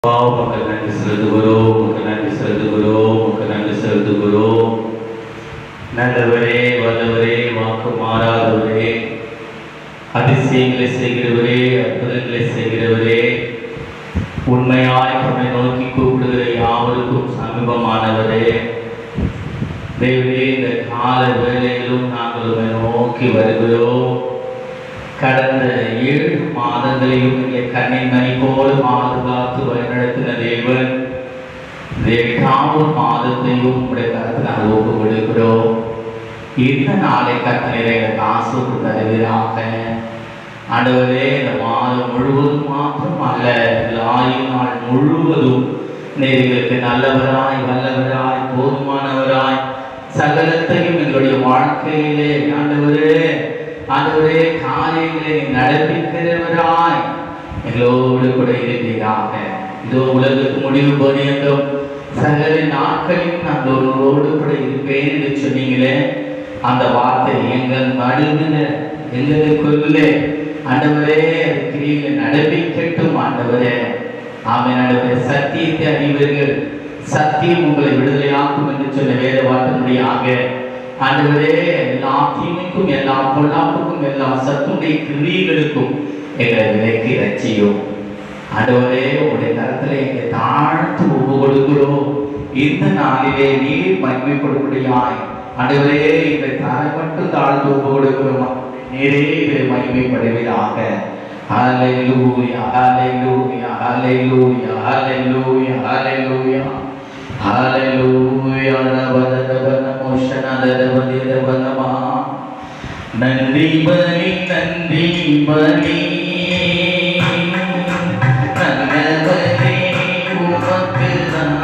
மக்கள் நன்றி செலுத்துகிறோம், உமக்கு நன்றி செலுத்துகிறோம், உமக்கு நன்றி செலுத்துகிறோம். நல்லவரே, வல்லவரே, வாக்கு மாறாதவரே, அதிசயங்களை செய்கிறவரே, அற்புதங்களை செய்கிறவரே, உண்மையாய் நம்மை நோக்கி கூப்பிடுகிற யாவருக்கும் சமீபமானவரே, தேவரே, இந்த கால வேளையிலும் நாங்கள் உண்மை நோக்கி வருகிறோம். கடந்த 7 மாதங்களையும் எங்கள் கண்ணின் மணி போல பாதுகாத்து வழிநடத்தின தேவன், இந்த 8வது மாதத்தையும் உடைய கருத்து நாங்கள் ஒப்பு கொடுக்கிறோம். இந்த நாளை கத்தனை காசுக்கு தருவீராக. ஆண்டவரே, இந்த மாதம் முழுவதும் மாத்திரம் அல்ல, ஆயுள் நாள் முழுவதும் எங்களுக்கு நல்லவராய், வல்லவராய், போதுமானவராய், சகலத்தையும் எங்களுடைய வாழ்க்கையிலே ஆண்டவரே காரியங்களை நடப்பிக்கிறவராய் எங்களோடு கூட இருப்பீராக. இதோ உலகத்துக்கு முடிவு பரியந்தம் சகல நாட்களில் நாங்கள் ஒருவரோடு கூட இருப்பேன் என்று சொன்னீங்களே, அந்த வார்த்தை எங்கள் நடுவில் எங்களுக்குள்ளே ஆண்டவரே கிரியை நடப்பிக்கட்டும். ஆண்டவரே, ஆமென். ஆண்டவரே, சத்தியத்தை அறிவீர்கள், சத்தியம் உங்களை விடுதலையாக்கும் என்று சொன்ன வேத வார்த்தையாக ஆண்டவரே, எல்லா தீமைக்கும், எல்லா பொல்லாப்புக்கும், எல்லா சத்துடைய கிரியைகளுக்கும் எங்களை விலக்கி ரட்சியும். ஆண்டவரே, உங்களுடைய கரத்துல எங்களை தாழ்த்து ஒப்பு கொடுக்கிறோம். இந்த நாளிலே நீர் மகிமைப்படும்படியாய் ஆண்டவரே எங்களை தரை மட்டும் தாழ்த்து ஒப்பு கொடுக்கிறோம். நீரே இதை மகிமைப்படுவீராக. ஹல்லேலூயா, ஹல்லேலூயா, ஹல்லேலூயா, ஹல்லேலூயா, ஹல்லேலூயா, ஹல்லேலூயா. நன்றி பலி, நன்றி பலி, நல்லவரே உமக்குதான்.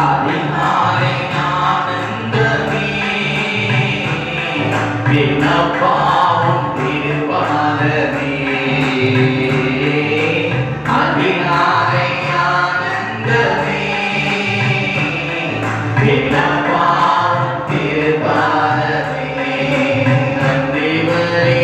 அதிகாலை ஆனந்தமே, விண்ணப்பாவும் திருப்பாதமே. அதிகாலை ஆனந்தமே, விண்ணப்பாவும் திருப்பாதமே. நன்றி பலி,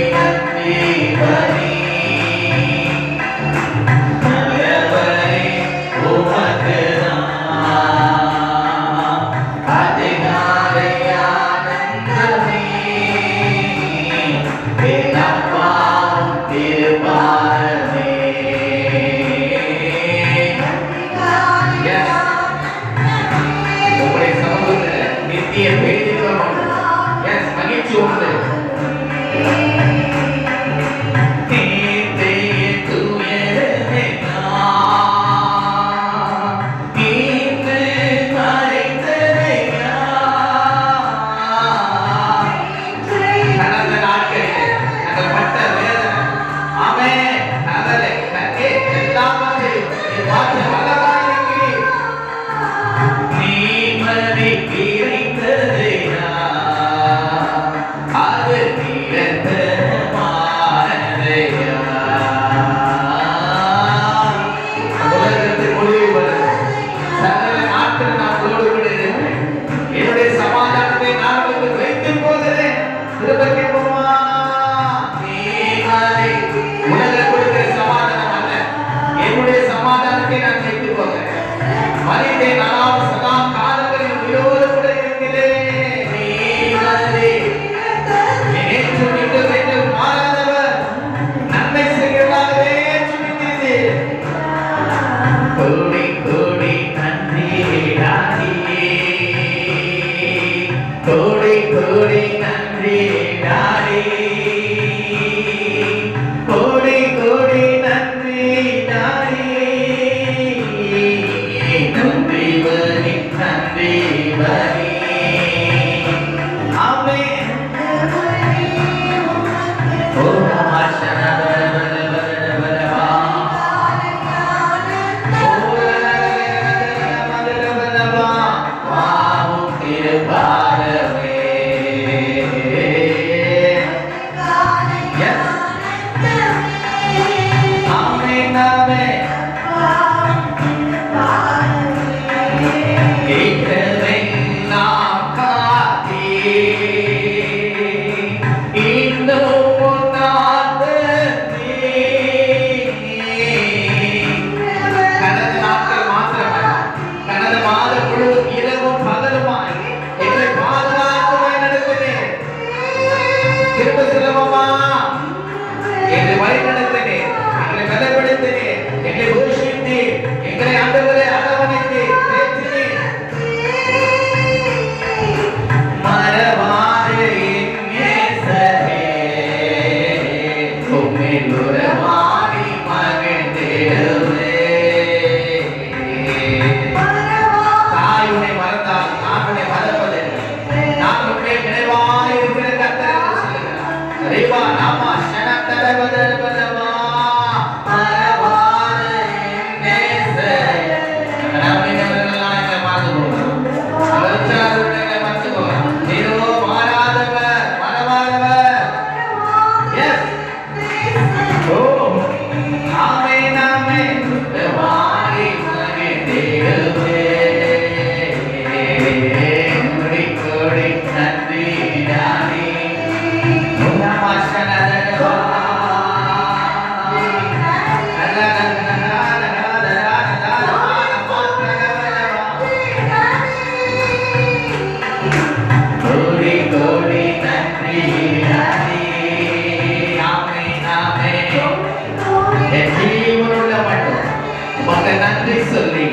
உமக்கு நன்றி சொல்லி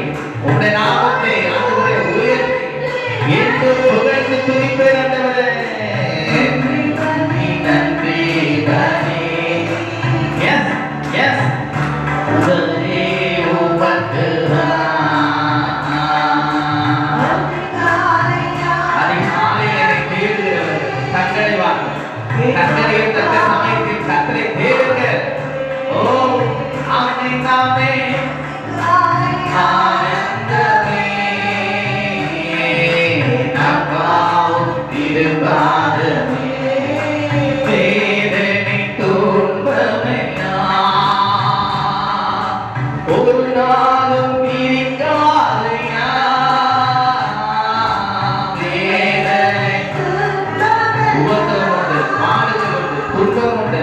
உம்முடைய நாமத்தை ஆண்டவரே உயர்த்தி என்று புகழ்ந்து துதிப்பேன் ஆண்டவரே. நன்றி நன்றி. எஸ் எஸ் சரி உமக்கு அதிகாலையை தேடுகிறவர் தங்களை வாங்க தங்களை தக்க சமயத்தில் தங்களை தேடுங்க. ஓ ஆமே ஆமே ஆனந்தமே நப்பாவும் திருப்பாதமே வேதனை துன்பமெல்லாம் ஒரு நாளும் பிரிக்காதையா. வேதனை உபத்திரம் உண்டு, பாடுகள் உண்டு, துன்பம் உண்டு,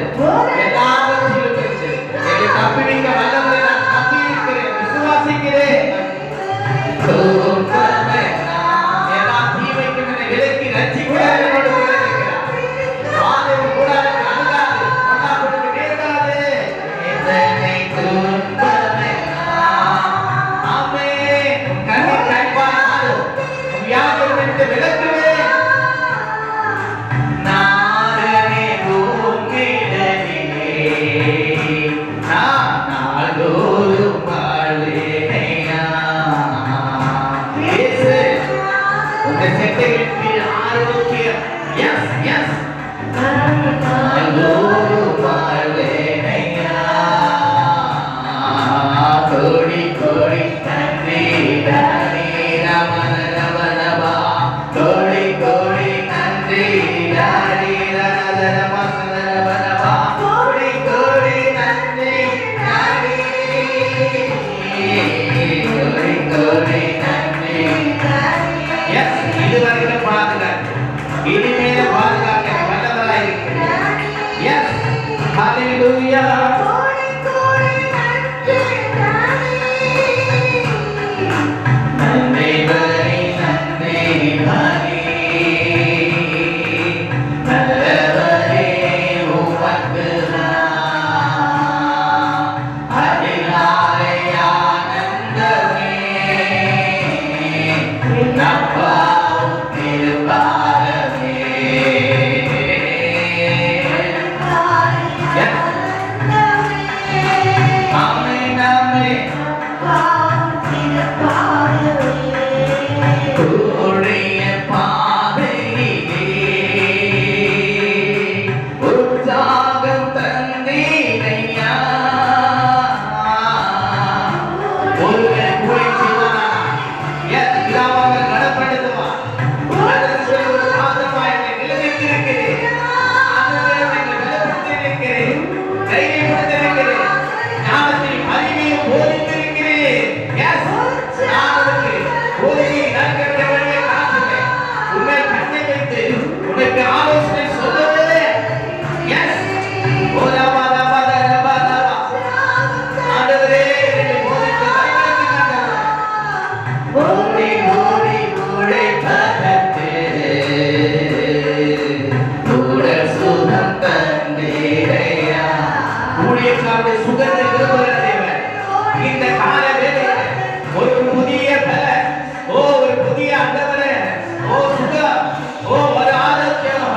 எல்லாவற்றிலும் இருந்து என்னை தப்புவிக்க வல்லவரை நான் நம்பியிருக்கிறேன், விசுவாசிக்கிறேன். துன்பமெல்லாம் எல்லா தீமைக்கும் என்னை விலக்கி ரட்சிக்கிறார், என்னோடு கூட இருக்கிறார். வாதம் கூடாது, அணுகாது, கொண்டாடுவது நேர்காது. வேதனை துன்பமெல்லாம் ஆமென். உன் கண்ணீர் கண்பாய் மாறும், உன் வியாதியிலிருந்து விலக்குவேன். நாடனே பூமியிலே நான் நாள்தோறும் வாழ்வேனையா. இயேசு உங்க செட்டைகளுக்கு ஆரோக்கியம். எஸ் எஸ் நாள்தோறும் வாழ்வேனையா. கோடி கோடி நன்றி நன்றி ரமண ரமணவா. கோடி கோடி நன்றி நன்றி ரமண ரமணவா. கோடி கோடி நன்றி நன்றி கோடி கோடி நன்றி. எஸ் இதுவரைக்கும் பாதுகாக்க இனிமேல பாதுகாக்க வல்லவராய் இருக்கிறேன். எஸ் ஹalleluya. நன்றி பரி நன்றி பரி நல்லவரே உமக்கு அதிகாலை ஆனந்தமே நப்பாவும் திருப்பாதமே. ஆமென் ஆமென். உடைய பாதையிலே உற்சாகம் தந்தீரையா. ஒருவன் போய் செய்வானா? எஸ் இல்லாமல் நடப்படுத்துவான். அதற்கு ஒரு பாதமாய் என்னை நிலைநிறுத்தியிருக்கிறேன். அதுவே என்னை பலப்படுத்தியிருக்கிறேன், தைரியப்படுத்தியிருக்கிறேன், ஞானத்தையும் அறிவையும் போதித்திருக்கிறேன். எஸ் நான் உனக்கு போதியை நற்கட்ட வழியை காட்டுவேன். உன்னை கண்ணை வைத்து உனக்கு ஆலோசனை சொல்லுவேன். எஸ் ஓலாவா லவா லவா லவா. ஆண்டவரே என்னை போதித்து வழிநடத்தி ஆண்டவரே. ஓடி ஓடி உழைப்பதற்கு கூட சுகம் தந்தீரையா. ஊழியக்காரருடைய சுகத்தை விரும்புகிற தேவன் இந்த கால வேளையிலே ஒரு புதிய பலன், ஓ ஒரு புதிய ஆண்டவரே, ஓ சுகம், ஓ ஒரு ஆரோக்கியம்,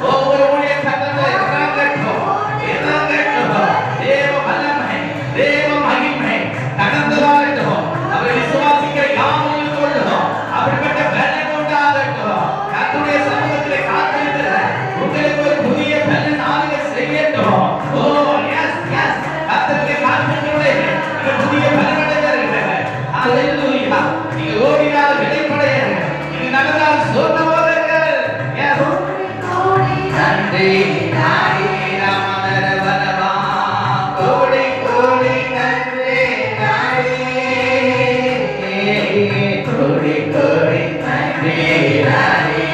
ஓ ஒரு ஊழியக்காரரை இறங்கட்டும் இறங்கட்டும். தேவ வல்லமை, தேவ மகிமை கடந்து வரட்டும். அவரை விசுவாசிக்க யாவும் கொள்ளும். அப்படிப்பட்ட பலன் உண்டாகட்டும். கர்த்தருடைய சமூகத்திலே காத்திருக்கிற உங்களுக்கு ஒரு புதிய பலன் ஆளுகை செய்யட்டும். ஓ எஸ் எஸ் கர்த்தருடைய காத்திருக்கிறவர்களே, இந்த புதிய பலன் அடைகிறார்கள். ஹalleluya. நீங்க ஓடினால் வெளிப்படையீர்கள், நீங்க நடந்தால் சோர்ந்து போவீர்கள். எஸ் நன்றி நாடி ராமர வனவா. கோடி கோடி நன்றி நாடி கோடி கோடி நன்றி நாடி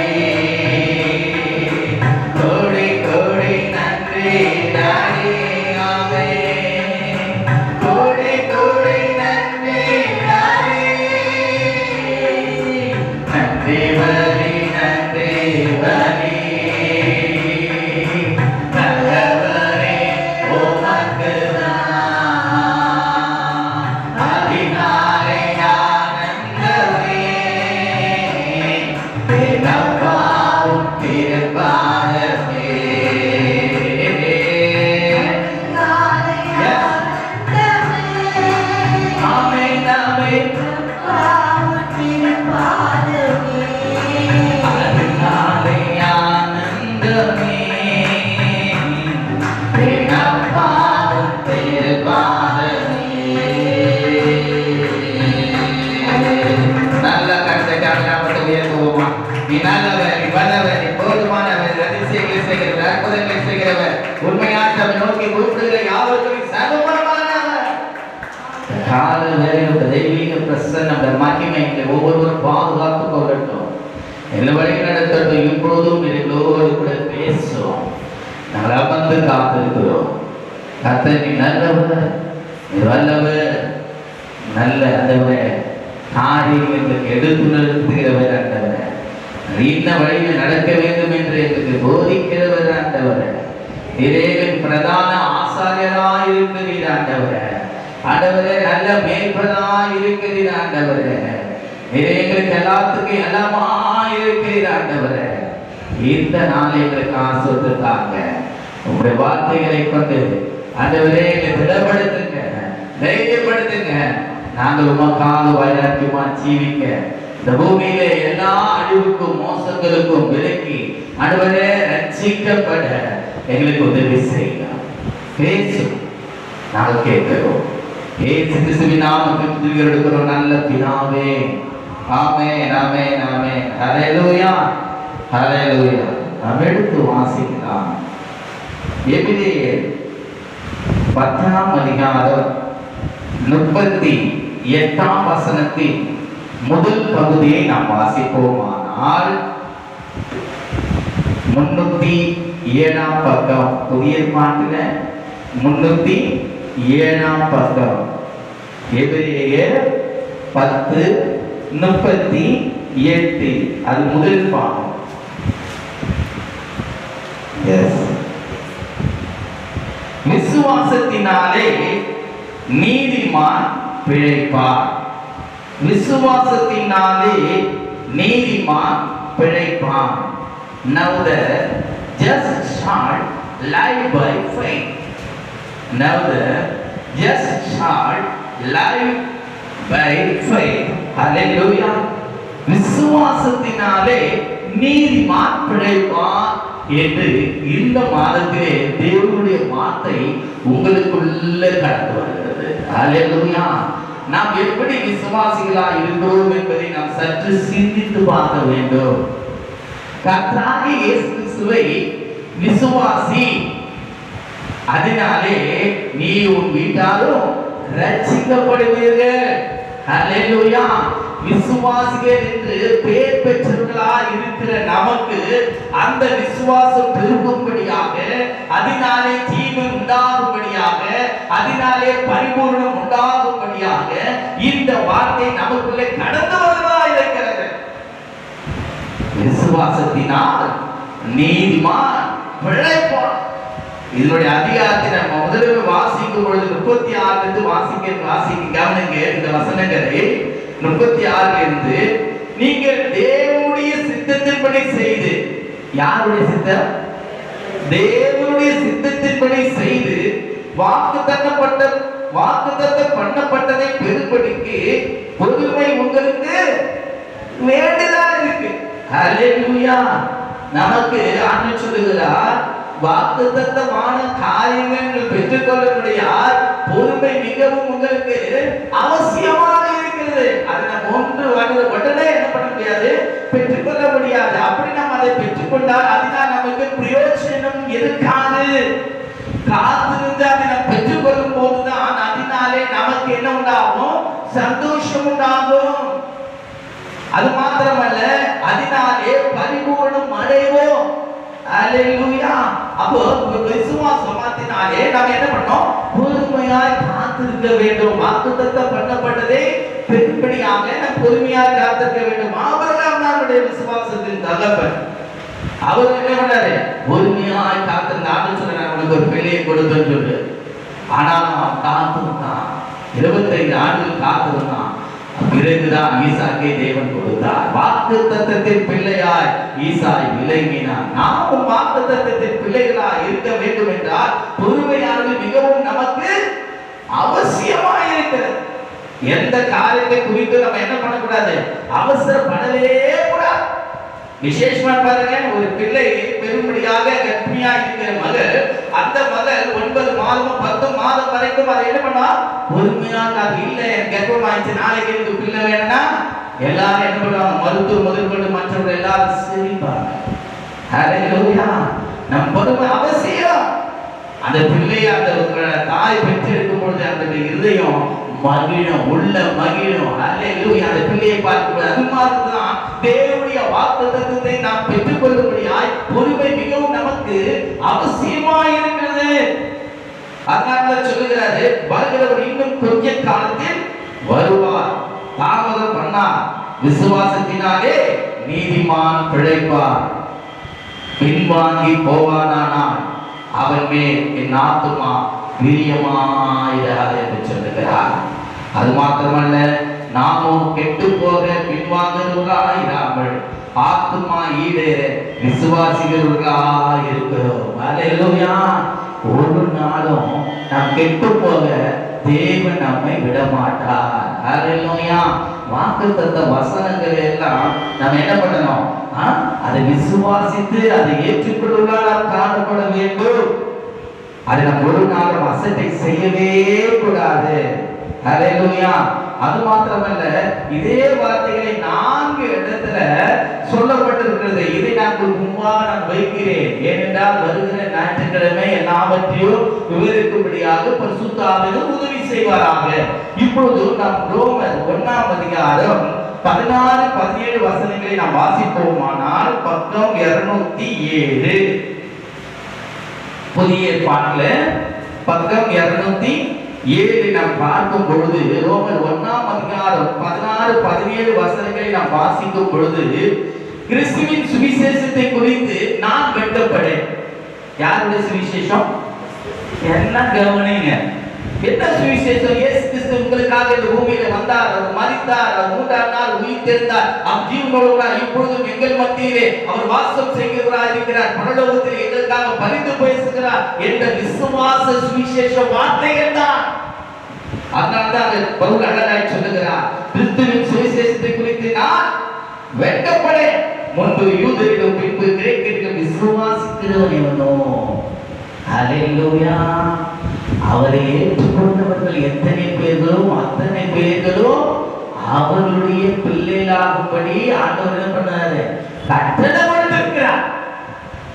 கோடி கோடி நன்றி நாடி. ஆமென். கோடி கோடி நன்றி நாடி கால வேலையோட தெய்வீக பிரசன்ன மகிமை ஒவ்வொருவரும் பாதுகாத்து கொள்ளட்டும், எல்லா வழி நடத்தட்டும். இப்பொழுதும் எங்களோடு கூட பேசும். நாங்கள் அமர்ந்து காத்திருக்கிறோம். கர்த்தர் நீ நல்லவர், நீ வல்லவர், நல்ல ஆண்டவரே, காரியங்களுக்கு எடுத்து நிறுத்துகிறவர் ஆண்டவரே, இன்ன வழியில் நடக்க வேண்டும் என்று எங்களுக்கு போதிக்கிறவர் ஆண்டவரே, இறைவன் பிரதான ஆசாரியராய் இருக்கிறீர் ஆண்டவரே, ஆண்டவரே நல்ல மேய்ப்பராய் இருக்கிறீர் ஆண்டவரே, எங்களுக்கு எல்லாத்துக்கும் எல்லாமாய் இருக்கிறீர் ஆண்டவரே. இந்த நாளை எங்களுக்கு ஆசீர்வதித்தாங்க. உங்களுடைய வார்த்தைகளை கொண்டு ஆண்டவரே எங்களை திடப்படுத்துங்க, தைரியப்படுத்துங்க. நாங்கள் உமக்காக வைராக்கியமா ஜீவிக்க இந்த பூமியிலே எல்லா அழிவுக்கும் மோசங்களுக்கும் விலக்கி ஆண்டவரே ரட்சிக்கப்பட எங்களுக்கு உதவி செய்யலாம். பேசும், நாங்கள் கேட்கிறோம். ஏசு கிறிஸ்துவின் நாமத்தில் எடுக்கிறோம் நல்ல பிதாவே. ஆமென், ஆமென், ஆமென். ஹல்லேலூயா, ஹல்லேலூயா. நாம் எடுத்து வாசிக்கலாம். எபிரேயர் 10ஆம் அதிகாரம் 38ஆம் வசனத்தின் முதல் பகுதியை நாம் வாசிப்போமானால் 307ஆம் பக்கம், புதிய ஏற்பாட்டில் 307ஆம் பக்கம், எபிரேயர் 10:38, அது முதல் பாகம். விசுவாசத்தினாலே நீதிமான் பிழைப்பார். விசுவாசத்தினாலே நீதிமான் பிழைப்பான். Now the just shall live by faith. Now the just shall live by faith. Hallelujah. விசுவாசத்தினாலே நீதிமான் பிழைப்பான் என்று இந்த மாதத்திலே தேவனுடைய வார்த்தை உங்களுக்குள்ள கடந்து வருகிறது. ஹல்லேலூயா. நாம் எப்படி விசுவாசிகளாய் இருக்கிறோம் என்பதை நாம் சற்று சிந்தித்து பார்க்க வேண்டும். கர்த்தராகிய இயேசு கிறிஸ்துவை விசுவாசி, அதனாலே நீ உன் வீட்டாரும் ரட்சிக்கப்படுவீர்கள். ஹல்லேலூயா. விசுவாசிகள் என்று பெயர் பெற்றவர்களாய் இருக்கிற நமக்கு அந்த விசுவாசம் பெருகும்படியாக, அதனாலே ஜீவன் உண்டாகும்படியாக, அதனாலே பரிபூர்ணம் உண்டாகும்படியாக இந்த வார்த்தை நமக்குள்ளே கடந்து வருவதாய் இருக்கிறது. விசுவாசத்தினால் நீதிமான் பிழைப்பான். இதனுடைய அதிகாரத்தை நம்ம முதலில் வாசிக்கும் பொழுது 36 வாசிக்க கவனிங்க. இந்த வசனங்களை 36 இருந்து நீங்கள் தேவனுடைய சித்தத்தின்படி செய்து, யாருடைய சித்தம்? தேவனுடைய சித்தத்தின்படி செய்து வாக்குத்தத்தம் பண்ணப்பட்டதை பெறும்படிக்கு பொறுமை உங்களுக்கு வேண்டுதலா இருக்கு. ஹல்லேலூயா. நமக்கு ஆண்டவர் சொல்லுகிறார், வாக்குத்தத்தமான காரியங்கள் பெற்றுக்கொள்ளக்கூடிய பொறுமை மிகவும் உங்களுக்கு அவசியமாக இருக்கிறது. அதை நம்ம உடனே என்ன பண்ண முடியாது, பெற்றுக்கொள்ள முடியாது. அப்படி நம்ம அதை பெற்றுக்கொண்டால் அதனால் நமக்கு பிரயோஜனம் இருக்காது. காத்திருந்து அதை நாம் பெற்றுக்கொள்ளும் போதுதான் அதனாலே நமக்கு என்ன உண்டாகும், சந்தோஷம் உண்டாகும். அது மாத்திரமல்ல, அதனாலே பரிபூரணம் அடைவோம். ஹல்லேலூயா. அப்போ விசுவாசத்தினாலே நாம் என்ன பண்ணோம், பொறுமையாய் காத்திருக்க வேண்டும். வாக்குத்தத்தம் பண்ணப்பட்டதை பெரும்படியாக நாம் பொறுமையாய் காத்திருக்க வேண்டும். ஆபிரகாம் நம்முடைய விசுவாசத்தின் தகப்பன். அவர் என்ன பண்ணாரு, பொறுமையாய் காத்திருந்தான்னு சொன்னார், உனக்கு ஒரு பிள்ளையை கொடுத்தேன்னு சொல்லு. ஆனாலும் அவன் காத்திருந்தான், 25 ஆண்டுகள் காத்திருந்தான். பிறகுதான் ஈசாக்கை தேவன் கொடுத்தார். வாக்குத்தத்தத்தின் பிள்ளையாய் ஈசாய் விளங்கினார். நாமும் வாக்குத்தத்தத்தின் பிள்ளைகளாய் இருக்க வேண்டும் என்றால் பொறுமையானது மிகவும் நமக்கு அவசியமாய் இருக்கிறது. எந்த காரியத்தை குறித்து நம்ம என்ன பண்ணக்கூடாது, அவசரப்படவே கூடாது. விசேஷமா பாருங்க, ஒரு பிள்ளை பெரும்படியாக கர்ப்பிணியா இருக்கிற மகள், அந்த மகள் 9 மாதமும் 10 மாதம் வரைக்கும் அதை என்ன பண்ணா, பொறுமையாக அது இல்லை கர்ப்பம் ஆயிடுச்சு, நாளைக்கு எனக்கு பிள்ளை வேணும்னா எல்லாரும் என்ன பண்ணுவாங்க, மருத்துவ முதற்கொண்டு மற்றவர்கள் எல்லாரும் சிரிப்பாங்க. ஹல்லேலூயா. நம் பொறுமை அவசியம். அந்த பிள்ளையை அந்த தாய் பெற்றெடுக்கும் பொழுது அந்த இருதயம் மகிழும், உள்ள மகிழும். அல்லேலூயா. அந்த பிள்ளையை பார்க்கும்போது அது மாதிரிதான் தேவனுடைய வாக்குத்தத்தத்தை நாம் பெற்றுக்கொள்ளும்படியாய் பொறுமை மிகவும் நமக்கு அவசியமாய் இருக்கிறது. அதனால சொல்லுகிறாரு, வருகிறவர் இன்னும் கொஞ்ச காலத்தில் வருவார், தாமதம் பண்ணார், விசுவாசத்தினாலே நீதிமான் பிழைப்பார், பின்வாங்கி போவானானால் அவன் மேல் என் ஆத்துமா பிரியமாயிராது என்று சொல்லுகிறார். அது மாத்திரமல்ல, நாமும் கெட்டு போக பின்வாங்குகிறவர்களாயிராமல் ஆத்துமா ஈடேற விசுவாசிக்கிறவர்களாய் இருக்கிறோம். அல்லேலூயா. ஒரு நாளும் நாம் கெட்டு போக தேவன் நம்மை விட மாட்டார். அல்லேலூயா. வாக்குத்தத்த வசனங்கள் எல்லாம் நம்ம என்ன பண்ணணும்? அதை விசுவாசித்து அதை ஏற்றுக்கொள்வதால் காணப்பட வேண்டும். அதை நம்ம ஒரு நாளும் அசட்டை செய்யவே கூடாது. அல்லேலூயா. அது மாத்திரமல்ல, இதே வார்த்தைகளை 4 இடத்துல சொல்லப்பட்டிருக்கிறது. இதை நான் முன்பாக நான் வைக்கிறேன், ஏனென்றால் வருகிற ஞாயிற்றுக்கிழமை எல்லாவற்றையும் விவரிக்கும்படியாக பரிசுத்த ஆவியானவர் உதவி செய்வாராக. இப்பொழுது நாம் ரோமர் 1ஆம் அதிகாரம் 16, 17 வசனங்களை நாம் வாசிப்போமானால் பக்கம் 207, புதிய ஏற்பாட்டில் பக்கம் 207 நாம் பார்க்கும் பொழுது, ரோமர் 1ஆம் அதிகாரம் 16, 17 வசனங்களை நாம் வாசிக்கும் பொழுது, கிறிஸ்துவின் சுவிசேஷத்தை குறித்து நான் வெட்கப்படேன். யாருடைய சுவிசேஷம்? என்ன கவனிங்க, என்ன சுவிசேஷம்? இயேசு கிறிஸ்து உங்களுக்காக இந்த பூமியில வந்தார், அவர் மரித்தார், அவர் 3ஆம் நாள் உயிர்த்தெழுந்தார், அவர் ஜீவனோடு இப்பொழுதும் எங்கள் மத்தியிலே அவர் வாசம் செய்கிறவராய் இருக்கிறார், பரலோகத்தில் எங்களுக்காக பரிந்து பேசுகிறார் என்ற விசுவாச சுவிசேஷ வார்த்தைகள் தான். அதனால்தான் பவுல் அழகாய் சொல்லுகிறார், கிறிஸ்துவின் சுவிசேஷத்தை குறித்து நான் வெட்கப்படேன், முன்பு யூதரிடம் பின்பு கிரேக்கரிடம் விசுவாசிக்கிறவன் எவனோ. அல்லேலூயா. அவரை ஏற்றுக்கொண்டவர்கள் எத்தனை பேர்களோ அத்தனை பேர்களோ அவருடைய பிள்ளைகளாகும்படி ஆண்டவர் என்ன பண்ணாரு? கட்டளை கொடுத்திருக்கிறார்.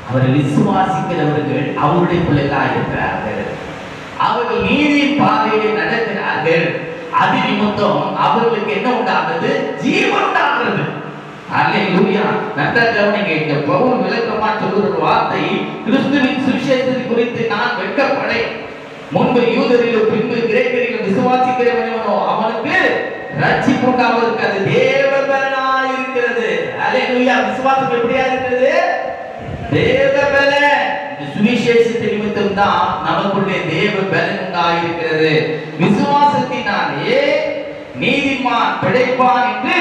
அவரை விசுவாசிக்கிறவர்கள் அவருடைய பிள்ளைகளாக இருக்கிறார்கள். அவர்கள் நீதியின் பாதையிலே நடக்கிறார்கள். அது நிமித்தம் அவர்களுக்கு என்ன உண்டாகிறது? ஜீவன் உண்டாகிறது. அல்லேலூயா. நன்றாக கவனிங்க. இந்த பவுல் விளக்கமா சொல்லுகிற வார்த்தை, கிறிஸ்துவின் சுவிசேஷத்தை குறித்து நான் வெட்கப்படேன், முன்பு யூதரிலும் பின்பு கிரேக்கரிலும் விசுவாசிக்கிறவனோ அவனுக்கு ரட்சிப்பு உண்டாவதற்கு அது தேவ பலனாய் இருக்கிறது. அல்லேலூயா. விசுவாசம் எப்படியா இருக்கிறது? தேவ பலன். சுவிசேஷத்தை நிமித்தம் தான் நமக்குள்ளே தேவ பலன் உண்டாயிருக்கிறது. விசுவாசத்தினாலே நீதிமான் பிழைப்பான் என்று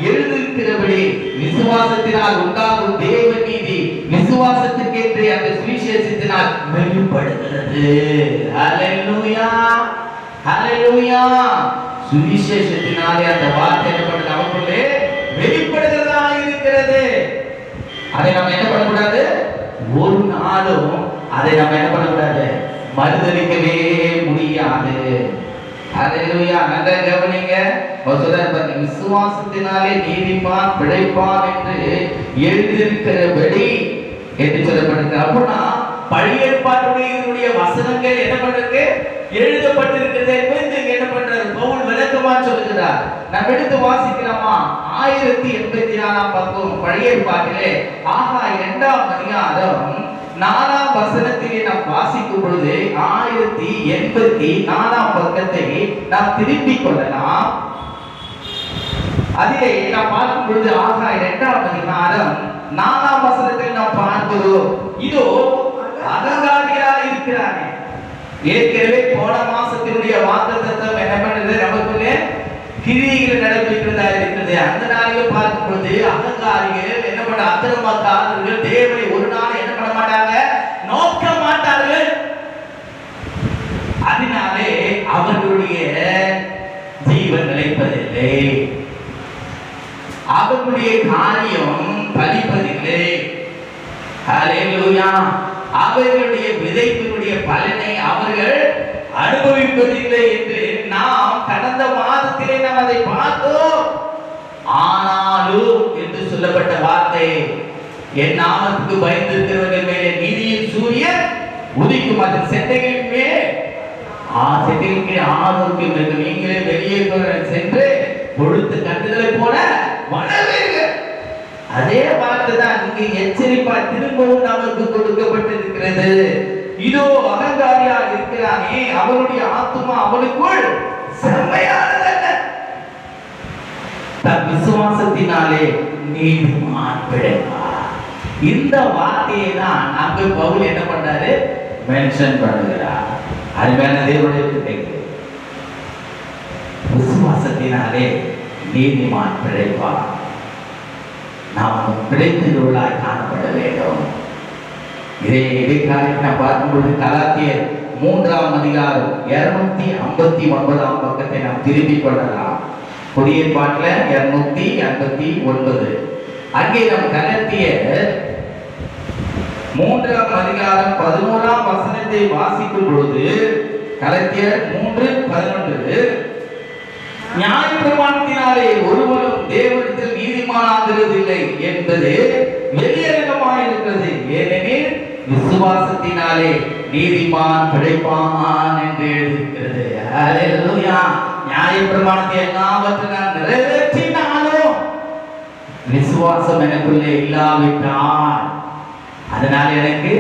எழுதியிருக்கிறபடி விசுவாசத்தினால் உண்டாகும் தேவ நீதி விசுவாசத்திற்கேற்ற அந்த சுவிசேஷத்தினால் வெளிப்படுகிறது. அல்லேலூயா. அல்லேலூயா. சுவிசேஷத்தினாலே அந்த வார்த்தை என்ன பண்ண நமக்குள்ளே வெளிப்படுகிறதா இருக்கிறது. அதை நம்ம என்ன பண்ணக்கூடாது? ஒரு நாளும் அதை நம்ம என்ன பண்ணக்கூடாது? மறுதலிக்கவே முடியாது. அல்லேலூயா. நன்றாக கவனிங்க. விசுவாசத்தினாலே நீதிமான் பிழைப்பான் என்று எழுதியிருக்கிறபடி என்று சொல்லப்பட்டிருக்கு. அப்படின்னா பழைய ஏற்பாட்டுடைய வசனங்கள் என்ன பண்றது? எழுதப்பட்டிருக்கிறது என்பது என்ன பண்றாரு? பவுல் விளக்கமா சொல்லுகிறார். நம்ம எடுத்து வாசிக்கலாமா? 1084ஆம் பக்கம் பழைய ஏற்பாட்டிலே ஆகாய் 2ஆம் அதிகாரம் 4ஆம் வசனத்திலே நாம் வாசிக்கும் பொழுது 1084ஆம் பக்கத்தை நாம் திருப்பிக் கொள்ளலாம். அதிலே நாம் பார்க்கும் பொழுது ஆகாய் 2ஆம் அதிகாரம் 4ஆம் வசனத்தில் நாம் பார்க்கிறோம், இதோ அகங்காரிகளாய் இருக்கிறானே. ஏற்கனவே போன மாசத்தினுடைய வாக்குத்தத்தம் என்ன பண்ணுது? நமக்குள்ளே கிரியைகள் நடைபெற்றதா இருக்கிறது. அந்த நாளிலே பார்க்கும் பொழுது அகங்காரிகள் என்ன பண்ண, அக்கிரமக்காரர்கள் தேவனை ஒரு நாள் என்ன பண்ண மாட்டாங்க, நோக்க மாட்டார்கள். அதனாலே அவர்களுடைய ஜீவன் நிலைப்பதில்லை, அவர்களுடைய காரியம் பலிப்பதில்லை. அல்லேலூயா. அவர்களுடைய விதைப்பினுடைய பலனை அவர்கள் அனுபவிப்பதில்லை என்று நாம் கடந்த மாதத்திலே நாம் அதை பார்த்தோம். ஆனாலும் என்று சொல்லப்பட்ட வார்த்தை, என் நாமத்துக்கு பயந்திருக்கிறவர்கள் மேலே நீதியின் சூரியன் உதிக்கும், அதன் செட்டைகளின் மேல் செட்டிலுக்கு ஆரோக்கியம் இருக்கு, நீங்களே வெளியே சென்று பொழுது கண்டுகளை போல வளருங்க. அதே வார்த்தை தான் இங்கு எச்சரிப்பா திரும்பவும் நமக்கு கொடுக்கப்பட்டிருக்கிறது. இதோ அகங்காரியா இருக்கிறானே, அவனுடைய ஆத்துமா அவனுக்குள் செம்மையானதல்ல, தன் விசுவாசத்தினாலே நீதிமான் பிழைப்பார். இந்த வார்த்தையை தான் அங்கு பவுல் என்ன பண்றாரு, மென்ஷன் பண்ணுகிறார். அருமையான தேவனுடைய பிள்ளைகளே, விசுவாசத்தினாலே நீதிமான் பிழைப்பார். நாம் பிழைத்தவர்களாய் காணப்பட வேண்டும். இதே காரியத்தை நான் பார்க்கும்போது கலாத்தியர் 3ஆம் அதிகாரம் 259ஆம் பக்கத்தை நாம் திருப்பிக் கொள்ளலாம். புதிய பாட்டில் 259. அங்கே நாம் கலாத்தியர் 3ஆம் அதிகாரம் 11ஆம் வசனத்தை வாசிக்கும் பொழுது, கலாத்தியர் 3:11, நியாயப்பிரமாணத்தினாலே ஒருவரும் தேவனிடத்தில் நீதிமானாகிறது இல்லை என்பது வெளியரங்கமாயிருக்கிறது, ஏனெனில் விசுவாசத்தினாலே நீதிமான் பிழைப்பான் என்று எழுதியிருக்கிறது. ஹல்லேலூயா. நியாயப்பிரமாணத்தை எல்லாவற்றையும் நான் நிறைவேற்றினாலும் விசுவாசம் எனக்குள்ளே இல்லாவிட்டால் அதனால் எனக்கு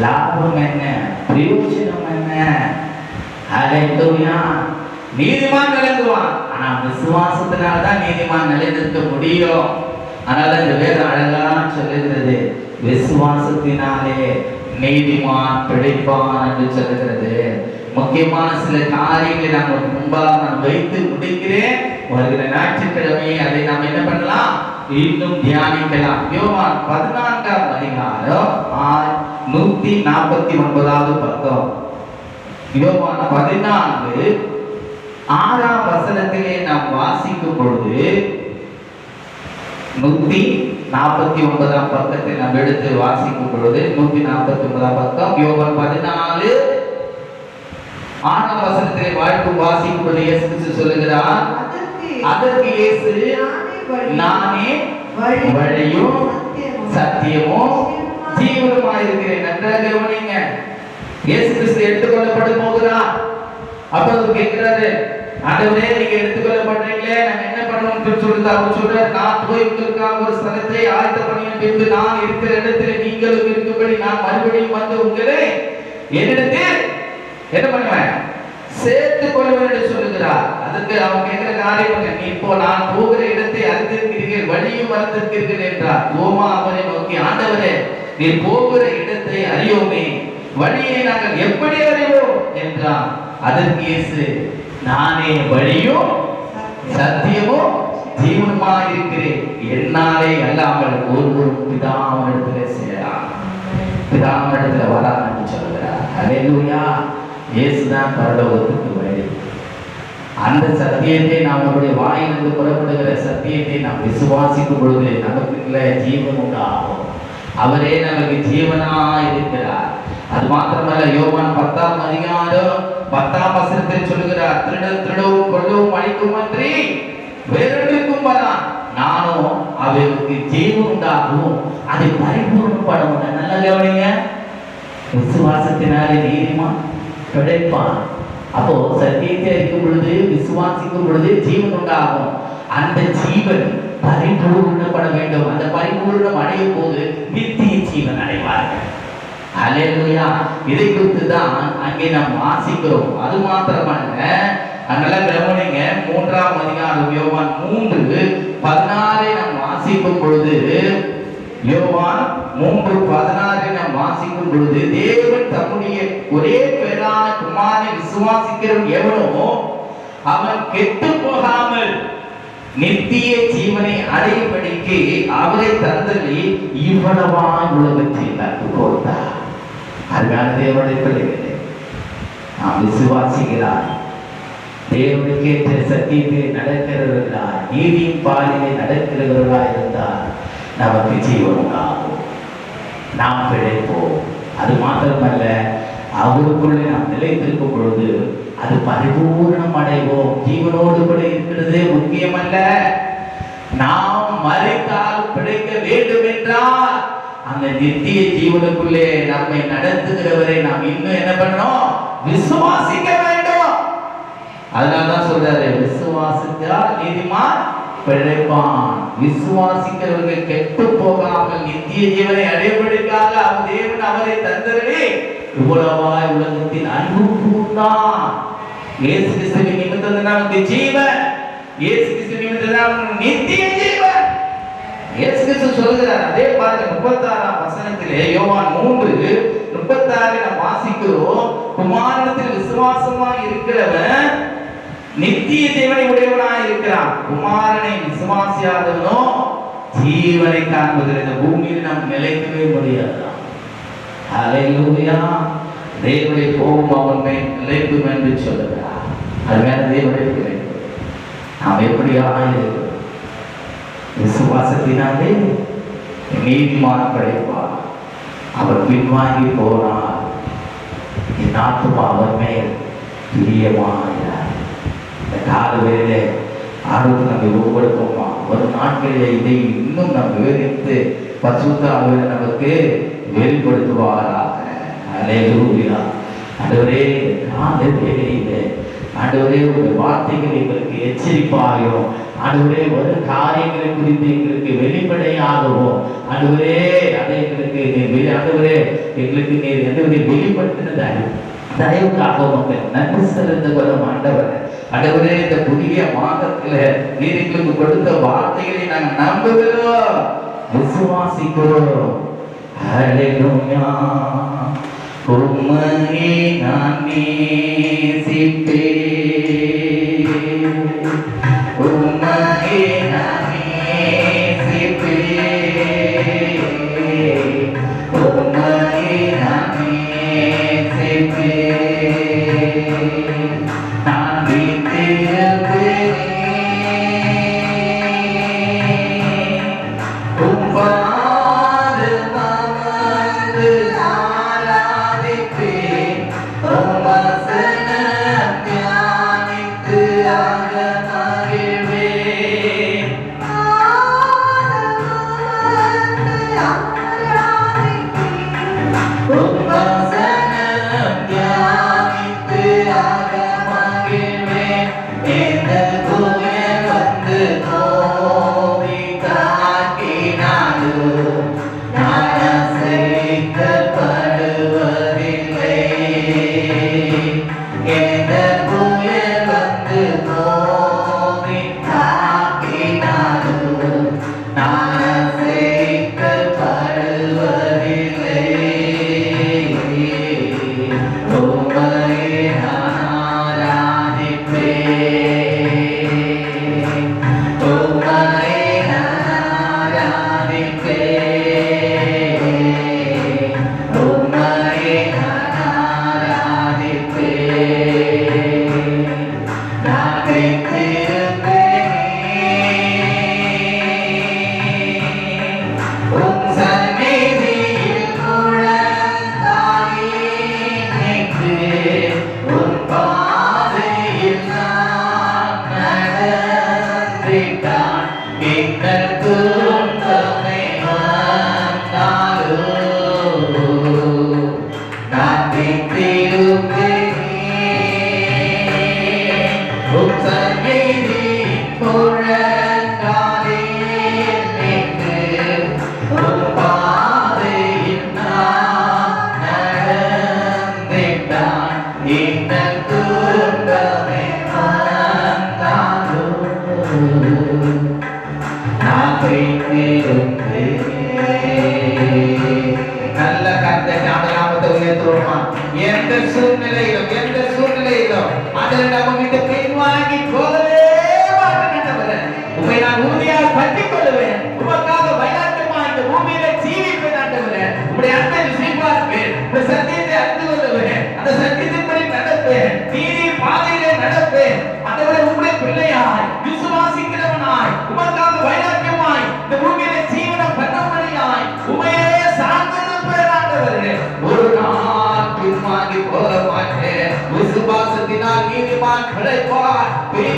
லாபம் என்ன, பிரயோஜனம் என்ன? ஹல்லேலூயா. நீதிமான் நிலைந்துவான், ஆனா விசுவாசத்தினால தான் நீதிமான் நிலைநிற்க முடியும். அதனால இந்த வேதம் அழகா சொல்லுகிறது, விசுவாசத்தினாலே நீதிமான் பிழைப்பான் என்று சொல்லுகிறது. முக்கியமான சில காரியங்களை நாம் முன்பாக நான் வைத்து முடிக்கிறேன். வருகிற ஞாயிற்றுக்கிழமை அதை நாம் என்ன பண்ணலாம், இன்னும் தியானிக்கலாம். யோவான் 14ஆம் அதிகாரம் 149வது பக்கம். யோவான் 14:6ஆம் வசனத்திலே நாம் வாசிக்கும் பொழுது 149ஆம் பக்கத்தை நாம் எடுத்து வாசிக்கும் பொழுது 149ஆம் பக்கம் யோவான் 14:6ஆம் வசனத்திலே வாசிக்கும் பொழுது இயேசு கிறிஸ்து சொல்லுகிறார், அதற்கு இயேசு, நானே வழியும் சத்தியமும் ஜீவனுமாய் இருக்கிறேன். நன்றாக கவனிங்க. இயேசு கிறிஸ்து எடுத்துக்கொள்ளப்பட போகிறார். அப்ப அவர் கேட்கிறாரு, ஆண்டவரே நீங்க எடுத்துக்கொள்ளப்படுறீங்களே, நாங்க என்ன பண்ணணும்னு சொல்லிட்டு அவர் சொல்றாரு, நான் போய் உங்களுக்காக ஒரு ஸ்தலத்தை ஆயத்த பண்ணின பின்பு நான் இருக்கிற இடத்துல நீங்களும் இருக்கும்படி நான் மறுபடியும் வந்து உங்களை என்னிடத்தில் என்ன பண்ணுவேன், சேர்த்துக் கொள்வேன் என்று சொல்லுகிறார். அதுக்கு அவங்க கேட்கிற காரியம், நீ இப்போ நான் போகிற இடத்தை அறிந்திருக்கிறீர்கள், வழியும் அறிந்திருக்கிறீர்கள் என்றார். தோமா அவரை நோக்கி, ஆண்டவரே நீர் போகிற இடத்தை அறியோமே, வழியை நாங்கள் எப்படி அறிவோம் என்றார். அதற்கு இயேசு, நானே வழியும் சத்தியமும் ஜீவனுமாய் இருக்கிறேன், என்னாலே அல்லாமல் ஒருவரும் பிதாவினிடத்தில் சேரலாம், பிதாவினிடத்தில் வரான் என்று சொல்கிறார். ஹல்லேலூயா. இயேசுதான் பரலோகத்துக்கு வழி. அந்த சத்தியத்தை நாம் நம்முடைய வாயிலிருந்து புறப்படுகிற சத்தியத்தை நாம் விசுவாசிக்கும் பொழுது நமக்குள்ள ஜீவன் உண்டாகும். அவரே நமக்கு ஜீவனாய் இருக்கிறார். அது மாத்திரமல்ல, யோவான் 10ஆம் அதிகாரம் 10ஆம் வசனத்தில் சொல்லுகிறார், திருடவும் கொல்லவும் அழிக்கும் அன்றி வேறொன்றுக்கும் வரான், நானும் அவருக்கு ஜீவன் உண்டாகும், அதை பரிபூர்ணப்படும். நல்ல கவனிங்க. விசுவாசத்தினாலே நீதிமான் பிழைப்பான். அப்போ சத்தியத்தை அறிக்கும் பொழுது, விசுவாசிக்கும் பொழுது ஜீவன் உண்டாகும். அந்த ஜீவன் பரிபூர்ணப்பட வேண்டும். அந்த பரிபூர்ணம் அடையும் போது நித்திய ஜீவன் அடைவார்கள். ஹல்லேலூயா. இதை குறித்து தான் அங்கே நாம் வாசிக்கிறோம். அது மாத்திரமல்ல, அதனால கவனிங்க, 3ஆம் அதிகாரம் யோவான் 3:16 நாம் வாசிக்கும் பொழுது, யோவான் 3:16 நாம் வாசிக்கும் பொழுது, தேவன் தம்முடைய ஒரே பேரான குமாரனை விசுவாசிக்கிறவன் எவனோ அவன் கெட்டு போகாமல் நித்திய ஜீவனை அடையும்படிக்கு அவரை தந்தலி இவ்வளவாய் உலகத்தில் அன்பு கொடுத்தார். அருமையான தேவனுடைய பிள்ளைகளே, நாம் விசுவாசிக்கிறார், தேவனுக்கேற்ற சத்தியத்தை நடக்கிறவர்களாய், நீதியின் பாதையை நடக்கிறவர்களாய் இருந்தால் நமக்கு ஜீவன் உண்டாகும், நாம் பிழைப்போம். அது மாத்திரமல்ல, அவருக்குள்ளே நாம் நிலைத்திருக்கும் பொழுது அது பரிபூர்ணம் அடைவோம். ஜீவனோடு கூட இருக்கிறது முக்கியமல்ல, நாம் மரித்தால் பிழைக்க வேண்டும் என்றால் அந்த நித்திய ஜீவனுக்குள்ளே நம்மை நடத்துகிறவரை நாம் இன்னும் என்ன பண்ணணும், விசுவாசிக்க வேண்டும். அதனாலதான் சொல்றாரு, விசுவாசித்தால் நீதிமான் பிழைப்பான். விசுவாசிக்கிறவர்கள் கெட்டு போகாமல் நித்திய ஜீவனை அடைவதற்காக அவர் தேவன் அவரை தந்தரே இவ்வளவாய் உலகத்தின் அன்பு கூர்ந்தான். இயேசு கிறிஸ்துவின் நிமித்தம் நமக்கு ஜீவன், இயேசு கிறிஸ்துவின் நிமித்தம் நமக்கு நித்திய ஜீவன். இயேசு கிறிஸ்து சொல்கிறார். அதே பாருங்க 36ஆம் வசனத்திலே யோவான் 3:36 நாம் வாசிக்கிறோம். குமாரனிடத்தில் விசுவாசமாய் இருக்கிறவன் நித்திய ஜீவனை உடையவனாய் இருக்கிறான். குமாரனை விசுவாசியாதவனோ ஜீவனை காண்பதில்லை. இந்த பூமியில் நாம் நிலைக்கவே முடியாது. ஹல்லேலூயா. தேவனுடைய கோபம் அவன் மேல் நிலைக்கும் என்று சொல்லுகிறார். அதுமாதிரி தேவனுடைய பிள்ளை நாம் எப்படியாக இருக்கிறோம்? விசுவாசத்தினாலே நீதிமான் கிடைப்பார். அவர் பின்வாங்கி போனார், என் ஆத்துமா அவர் மேல் பிரியமாகிறார். இந்த கால வேளையிலே ஆரோக்கிய நம்மை ஒவ்வொருத்தோமா ஒரு நாட்களிலே இதை இன்னும் நாம் விவரித்து பரிசுத்த ஆவியானவர் நமக்கு வெளிப்படுத்துவாராக. ஹல்லேலூயா. ஆண்டவரே, கால வேளையிலே ஆண்டவரே உங்கள் வார்த்தைகள் எங்களுக்கு எச்சரிப்பாயும், ஆண்டவரே ஒரு காரியங்களை குறித்து எங்களுக்கு வெளிப்படையாகவும், ஆண்டவரே அதை எங்களுக்கு நீர் ஆண்டவரே எங்களுக்கு நீர் ஆண்டவரை வெளிப்படுத்தின தயவுக்காக மக்கள் நன்றி செலுத்த கொள்ளும். ஆண்டவரே இந்த புதிய மாதத்துல நீர் எங்களுக்கு கொடுத்த வார்த்தைகளை நாங்கள் நம்புகிறோம், விசுவாசிக்கிறோம். ஹல்லேலூயா. உம்மையே நான் நேசிப்பேன்,